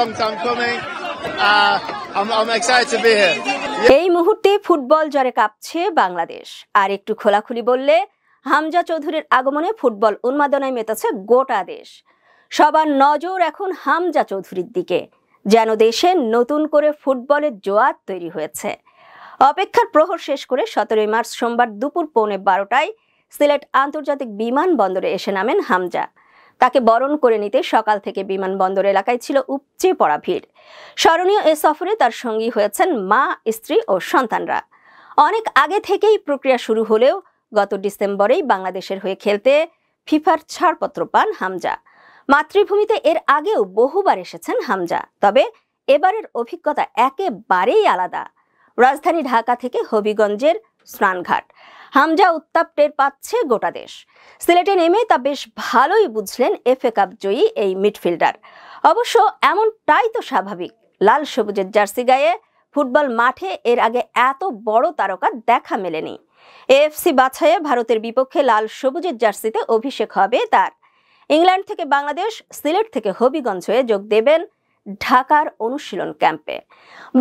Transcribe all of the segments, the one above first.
long time coming. I'm excited to be here. এই মুহূর্তে football জ্বরে কাঁপছে বাংলাদেশ। আর একটু খোলাখুলি বললে হামজা চৌধুরীর আগমনে ফুটবল উন্মাদনায় মেতেছে গোটা দেশ। সবার নজর এখন হামজা চৌধুরীর দিকে, যেন দেশে নতুন করে ফুটবলের জোয়ার তৈরি হয়েছে। অপেক্ষার প্রহর শেষ করে 17 মার্চ সোমবার দুপুর 11:15টায় সিলেট আন্তর্জাতিক বিমানবন্দরে এসে নামেন হামজা। তাকে বরণ করে নিতে সকাল থেকে বিমানবন্দর এলাকায় ছিল উপচে পড়া ভিড়। স্মরণীয় এ সফরে তার সঙ্গী হয়েছেন মা, স্ত্রী ও সন্তানরা। অনেক আগে থেকেই প্রক্রিয়া শুরু হলেও গত ডিসেম্বরেই বাংলাদেশের হয়ে খেলতে ফিফার ছাড়পত্র পান হামজা। মাতৃভূমিতে এর আগেও বহুবার এসেছেন হামজা, তবে এবারের অভিজ্ঞতা একেবারেই আলাদা। রাজধানী ঢাকা থেকে হবিগঞ্জের স্নানঘাট। হামজা উত্তাপ টের পাচ্ছে গোটা দেশ। সিলেটে নেমে তা বেশ ভালোই বুঝলেন এফএ কাপ জয়ী এই মিডফিল্ডার। অবশ্য এমনটাই তো স্বাভাবিক, লাল সবুজের জার্সি গায়ে ফুটবল মাঠে এর আগে এত বড় তারকা দেখা মেলেনি। এএফসি বাছাইয়ে ভারতের বিপক্ষে লাল সবুজের জার্সিতে অভিষেক হবে তার। ইংল্যান্ড থেকে বাংলাদেশ, সিলেট থেকে হবিগঞ্জ হয়ে যোগ দেবেন ঢাকার অনুশীলন ক্যাম্পে।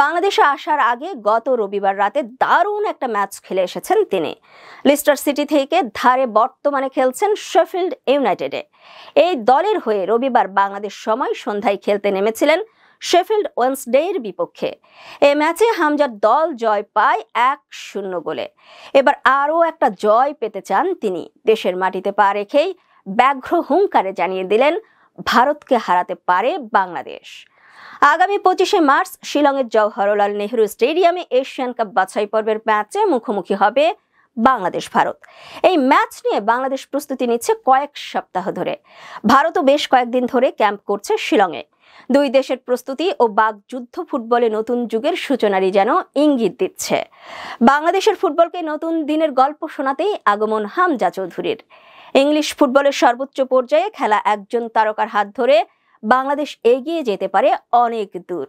বাংলাদেশে আসার আগে গত রবিবার রাতে দারুণ একটা ম্যাচ খেলে এসেছেন তিনি। লিস্টার সিটি থেকে ধারে বর্তমানে খেলছেন শেফিল্ড ইউনাইটেডে। এই দলের হয়ে রবিবার বাংলাদেশ সময় সন্ধ্যায় খেলতে নেমেছিলেন শেফিল্ড ওয়েডনেসডের বিপক্ষে। এই ম্যাচে হামজার দল জয় পায় 1-0 গোলে। এবার আরও একটা জয় পেতে চান তিনি। দেশের মাটিতে পা রেখেই ব্যগ্র হুঙ্কারে জানিয়ে দিলেন ভারতকে হারাতে পারে বাংলাদেশ। আগামী 25শে মার্চ শিলংয়ের জওহরলাল নেহরু স্টেডিয়ামে এশিয়ান কাপ বাছাই পর্বের ম্যাচে মুখোমুখি হবে বাংলাদেশ ভারত। এই ম্যাচ নিয়ে বাংলাদেশ প্রস্তুতি নিচ্ছে কয়েক সপ্তাহ ধরে। ভারতও বেশ কয়েকদিন ধরে ক্যাম্প করছে শিলংয়ে। দুই দেশের প্রস্তুতি ও বাকযুদ্ধ ফুটবলে নতুন যুগের সূচনারই যেন ইঙ্গিত দিচ্ছে। বাংলাদেশের ফুটবলকে নতুন দিনের গল্প শোনাতেই আগমন হামজা চৌধুরীর। ইংলিশ ফুটবলের সর্বোচ্চ পর্যায়ে খেলা একজন তারকার হাত ধরে বাংলাদেশ এগিয়ে যেতে পারে অনেক দূর।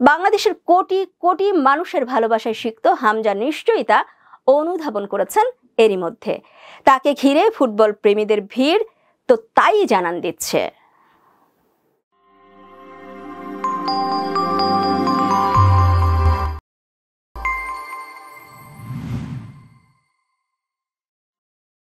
বাংলাদেশের কোটি কোটি মানুষের ভালোবাসায় সিক্ত হামজা নিশ্চয়ই তা অনুধাবন করেছেন এরই মধ্যে। তাকে ঘিরে ফুটবল প্রেমীদের ভিড় তো তাই জানান দিচ্ছে।